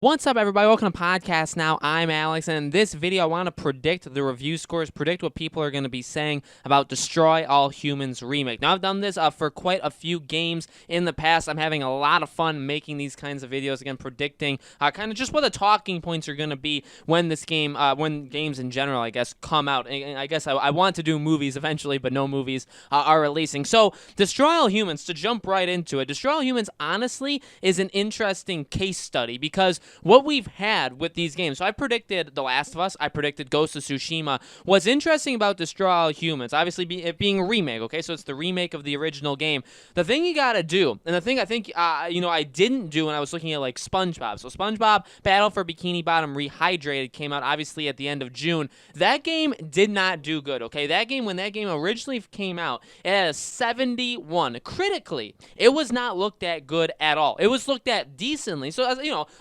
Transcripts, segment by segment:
What's up, everybody? Welcome to Podcast Now. I'm Alex, and in this video, I want to predict the review scores, predict what people are going to be saying about Destroy All Humans Remake. Now, I've done this for quite a few games in the past. I'm having a lot of fun making these kinds of videos, again, predicting kind of just what the talking points are going to be when this game, when games in general, I guess, come out. And I guess I want to do movies eventually, but no movies are releasing. So, Destroy All Humans, to jump right into it, Destroy All Humans, honestly, is an interesting case study because what we've had with these games, so I predicted The Last of Us, I predicted Ghost of Tsushima. What's interesting about Destroy All Humans, obviously it being a remake, okay, so it's the remake of the original game. The thing you gotta do, and the thing I think, I didn't do when I was looking at, like, SpongeBob. So SpongeBob Battle for Bikini Bottom Rehydrated came out, obviously, at the end of June. That game did not do good, okay? That game, when that game originally came out, it had a 71. Critically, it was not looked at good at all. It was looked at decently, so,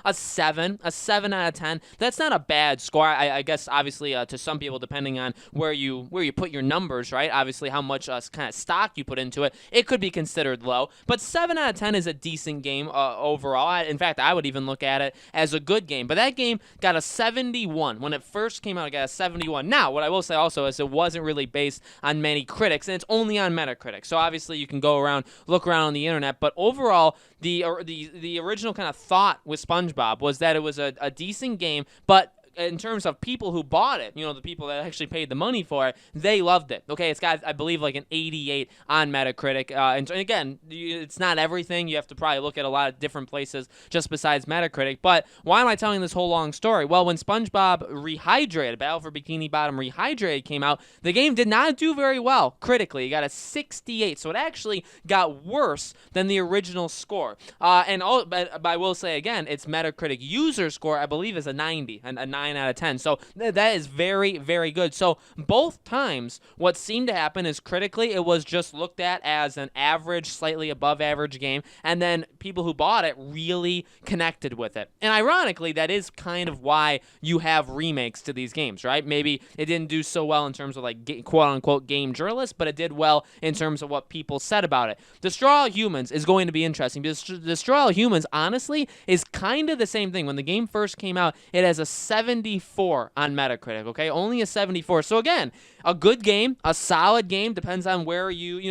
a 7 out of 10. That's not a bad score. I guess obviously to some people, depending on where you put your numbers, right? Obviously how much kind of stock you put into it, it could be considered low. But 7 out of 10 is a decent game overall. In fact, I would even look at it as a good game. But that game got a 71 when it first came out. It got a 71. Now, what I will say also is it wasn't really based on many critics, and it's only on Metacritic. So obviously you can go around, look around on the internet. But overall, the original kind of thought with SpongeBob was that it was a decent game, but in terms of people who bought it, the people that actually paid the money for it, they loved it. Okay, it's got, I believe, like an 88 on Metacritic. And again, it's not everything. You have to probably look at a lot of different places just besides Metacritic. But why am I telling this whole long story? Well, when SpongeBob Rehydrated, Battle for Bikini Bottom Rehydrated came out, the game did not do very well critically. It got a 68, so it actually got worse than the original score. But I will say again, its Metacritic user score, I believe, is a 90, a 9 out of 10. So that is very, very good. So both times, what seemed to happen is critically, it was just looked at as an average, slightly above average game, and then people who bought it really connected with it. And ironically, that is kind of why you have remakes to these games, right? Maybe it didn't do so well in terms of like quote-unquote game journalists, but it did well in terms of what people said about it. Destroy All Humans is going to be interesting because Destroy All Humans, honestly, is kind of the same thing. When the game first came out, it has a 74 on Metacritic, okay? Only a 74. So again, a good game, a solid game, depends on where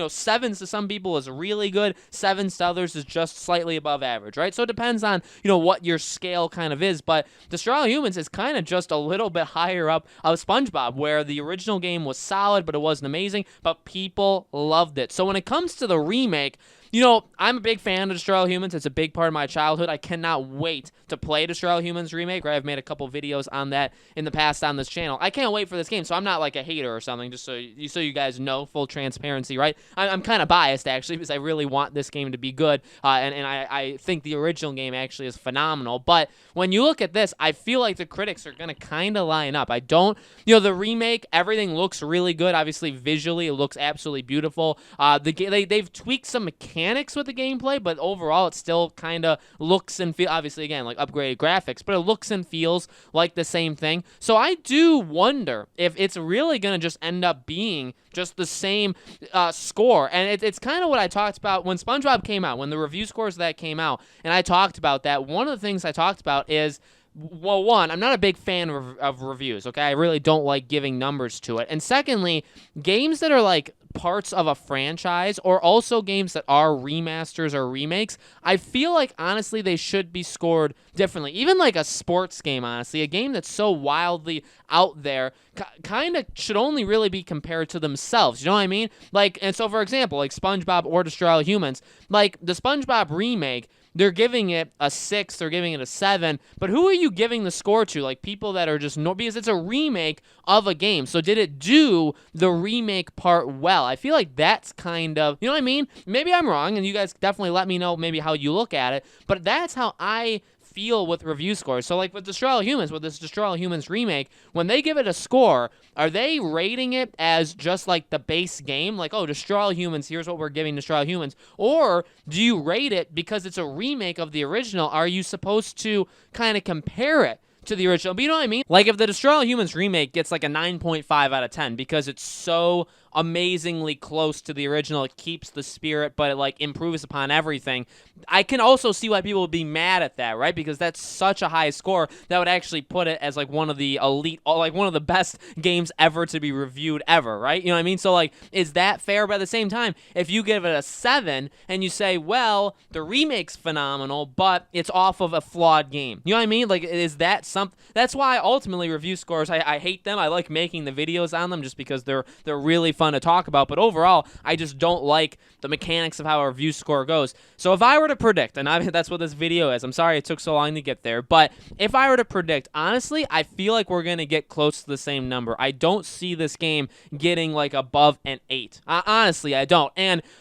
sevens to some people is really good, sevens to others is just slightly above average, right? So it depends on, what your scale kind of is, but Destroy All Humans is kind of just a little bit higher up of SpongeBob, where the original game was solid, but it wasn't amazing, but people loved it. So when it comes to the remake, I'm a big fan of Destroy All Humans. It's a big part of my childhood. I cannot wait to play Destroy All Humans Remake, right? I've made a couple videos on that in the past on this channel. I can't wait for this game, so I'm not like a hater or something, just so you guys know, full transparency, right? I'm kind of biased, actually, because I really want this game to be good, and I think the original game actually is phenomenal. But when you look at this, I feel like the critics are going to kind of line up. The remake, everything looks really good. Obviously, visually, it looks absolutely beautiful. They've tweaked some mechanics with the gameplay, but overall it still kind of looks and feels, obviously again, like upgraded graphics, but it looks and feels like the same thing. So I do wonder if it's really going to just end up being just the same score. And it's kind of what I talked about when SpongeBob came out, when the review scores of that came out, and I talked about that. One of the things I talked about is, well, one, I'm not a big fan of reviews, okay? I really don't like giving numbers to it. And secondly, games that are like parts of a franchise, or also games that are remasters or remakes, I feel like, honestly, they should be scored differently. Even like a sports game, honestly, a game that's so wildly out there, kind of should only really be compared to themselves. You know what I mean? Like, and so for example, like SpongeBob or Destroy All Humans, like the SpongeBob remake, they're giving it a 6, they're giving it a 7, but who are you giving the score to? Like, people that are just because it's a remake of a game. So did it do the remake part well? I feel like that's kind of, you know what I mean? Maybe I'm wrong, and you guys definitely let me know maybe how you look at it, but that's how I feel with review scores. So like with Destroy All Humans, with this Destroy All Humans remake, when they give it a score, are they rating it as just like the base game? Like, oh, Destroy All Humans, here's what we're giving Destroy All Humans. Or do you rate it because it's a remake of the original? Are you supposed to kind of compare it to the original? But you know what I mean? Like if the Destroy All Humans remake gets like a 9.5 out of 10 because it's so amazingly close to the original. It keeps the spirit, but it like improves upon everything. I can also see why people would be mad at that, right? Because that's such a high score that would actually put it as like one of the elite, like one of the best games ever to be reviewed ever, right? You know what I mean? So like, is that fair? But at the same time, if you give it a 7 and you say, well, the remake's phenomenal, but it's off of a flawed game, you know what I mean? Like, is that something? That's why ultimately review scores, I hate them. I like making the videos on them just because they're really fun to talk about. But overall, I just don't like the mechanics of how a review score goes. So if I were to predict, and that's what this video is, I'm sorry it took so long to get there, but if I were to predict, honestly, I feel like we're going to get close to the same number. I don't see this game getting like above an 8. Honestly, I don't.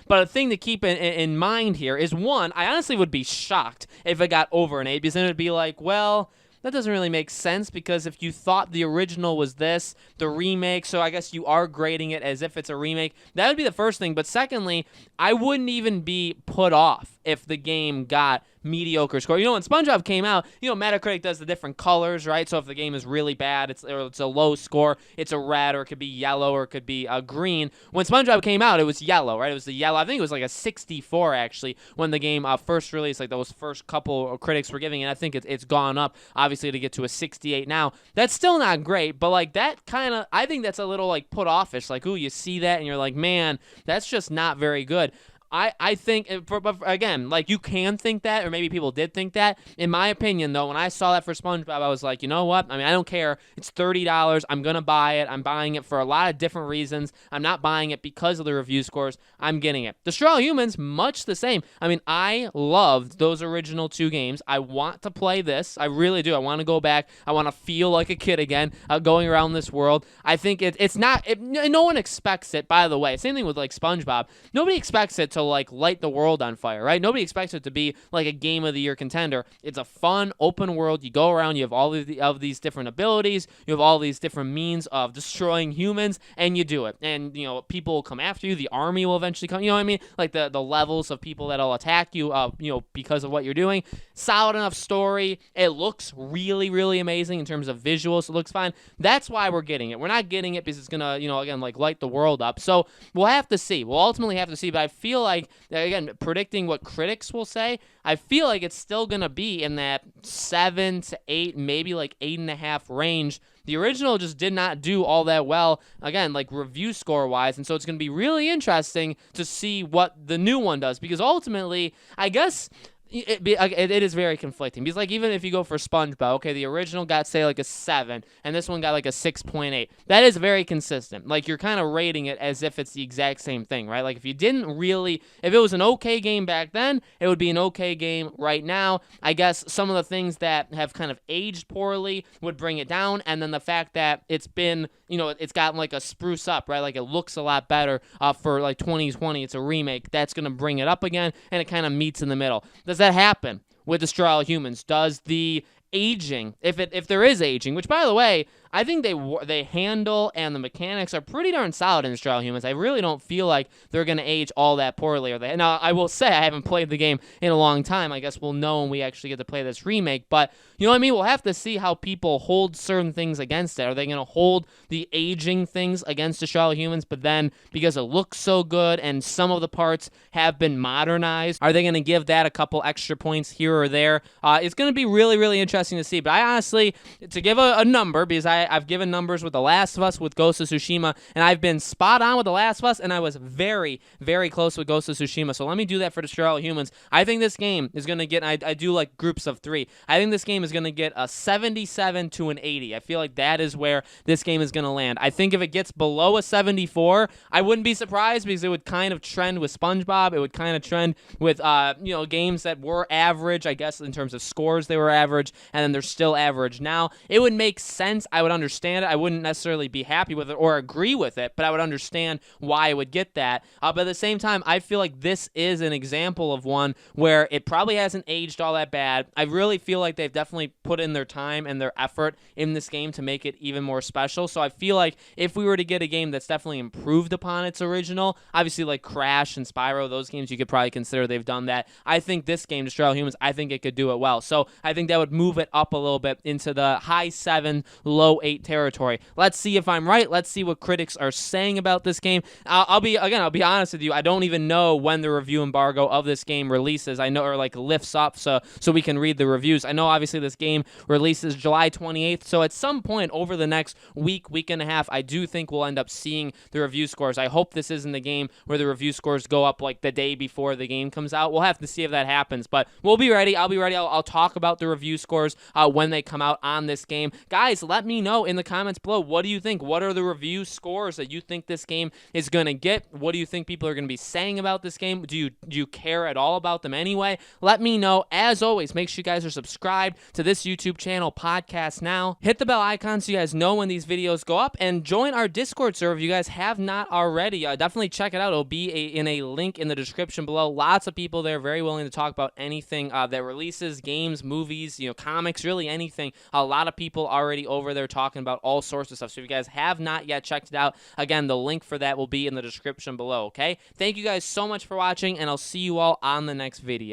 But a thing to keep in mind here is, one, I honestly would be shocked if it got over an 8, because then it would be like, well, that doesn't really make sense, because if you thought the original was this, the remake, so I guess you are grading it as if it's a remake, that would be the first thing. But secondly, I wouldn't even be put off if the game got mediocre score. You know, when SpongeBob came out, you know, Metacritic does the different colors, right? So if the game is really bad, it's a low score, it's a red, or it could be yellow, or it could be green. When SpongeBob came out, it was yellow, right? It was the yellow. I think it was like a 64, actually, when the game first released, like those first couple of critics were giving it. I think it's gone up, obviously, to get to a 68 now. That's still not great, but like that kind of, I think that's a little like put offish. Like, ooh, you see that and you're like, man, that's just not very good. I think, but again, like, you can think that, or maybe people did think that. In my opinion, though, when I saw that for SpongeBob, I was like, you know what? I mean, I don't care. It's $30. I'm going to buy it. I'm buying it for a lot of different reasons. I'm not buying it because of the review scores. I'm getting it. Destroy All Humans, much the same. I mean, I loved those original 2 games. I want to play this. I really do. I want to go back. I want to feel like a kid again, going around this world. I think it's not, no one expects it, by the way. Same thing with, like, SpongeBob. Nobody expects it to like light the world on fire, right? Nobody expects it to be like a game of the year contender. It's a fun open world. You go around, you have all of these different abilities, you have all these different means of destroying humans, and you do it. And, you know, people will come after you. The army will eventually come. You know what I mean? Like the levels of people that'll attack you, you know, because of what you're doing. Solid enough story. It looks really, really amazing in terms of visuals. It looks fine. That's why we're getting it. We're not getting it because it's gonna, you know, again, like light the world up. So we'll have to see. We'll ultimately have to see. But I feel like, again, predicting what critics will say, I feel like it's still going to be in that 7 to 8, maybe like 8.5 range. The original just did not do all that well, again, like review score-wise, and so it's going to be really interesting to see what the new one does, because ultimately, I guess it is very conflicting, because like even if you go for SpongeBob, okay, the original got, say, like a 7 and this one got like a 6.8. That is very consistent. Like, you're kind of rating it as if it's the exact same thing, right? Like, if it was an okay game back then, it would be an okay game right now. I guess some of the things that have kind of aged poorly would bring it down, and then the fact that it's been, you know, it's gotten like a spruce up, right? Like, it looks a lot better for like 2020. It's a remake. That's going to bring it up again, and it kind of meets in the middle. Does that happen with Destroy All Humans? Does the aging, if there is aging, which, by the way, I think they handle, and the mechanics are pretty darn solid in Destroy All Humans. I really don't feel like they're going to age all that poorly. Now, I will say I haven't played the game in a long time. I guess we'll know when we actually get to play this remake. But, you know what I mean? We'll have to see how people hold certain things against it. Are they going to hold the aging things against Destroy All Humans, but then because it looks so good and some of the parts have been modernized, are they going to give that a couple extra points here or there? It's going to be really, really interesting to see. But I honestly, to give a number, because I've given numbers with The Last of Us, with Ghost of Tsushima, and I've been spot on with The Last of Us, and I was very, very close with Ghost of Tsushima. So let me do that for Destroy All Humans. I think this game is going to get, I do like groups of 3. I think this game is going to get a 77 to an 80. I feel like that is where this game is going to land. I think if it gets below a 74, I wouldn't be surprised, because it would kind of trend with SpongeBob. It would kind of trend with, you know, games that were average, I guess, in terms of scores, they were average, and then they're still average now. It would make sense. I would understand it. I wouldn't necessarily be happy with it or agree with it, but I would understand why it would get that. But at the same time, I feel like this is an example of one where it probably hasn't aged all that bad. I really feel like they've definitely put in their time and their effort in this game to make it even more special. So I feel like if we were to get a game that's definitely improved upon its original, obviously like Crash and Spyro, those games you could probably consider they've done that. I think this game, Destroy All Humans, I think it could do it well. So I think that would move move it up a little bit into the high 7, low 8 territory. Let's see if I'm right. Let's see what critics are saying about this game. I'll be honest with you. I don't even know when the review embargo of this game releases. I know, or like lifts up, so we can read the reviews. I know obviously this game releases July 28th, so at some point over the next week and a half, I do think we'll end up seeing the review scores. I hope this isn't the game where the review scores go up like the day before the game comes out. We'll have to see if that happens, but we'll be ready. I'll be ready. I'll talk about the review scores when they come out on this game. Guys, let me know in the comments below, what do you think? What are the review scores that you think this game is going to get? What do you think people are going to be saying about this game? Do you care at all about them anyway? Let me know. As always, make sure you guys are subscribed to this YouTube channel, Podcast Now. Hit the bell icon so you guys know when these videos go up, and join our Discord server if you guys have not already. Definitely check it out. It'll be in a link in the description below. Lots of people there, very willing to talk about anything that releases, games, movies, comics, really anything. A lot of people already over there talking about all sorts of stuff. So if you guys have not yet checked it out, again, the link for that will be in the description below, okay? Thank you guys so much for watching, and I'll see you all on the next video.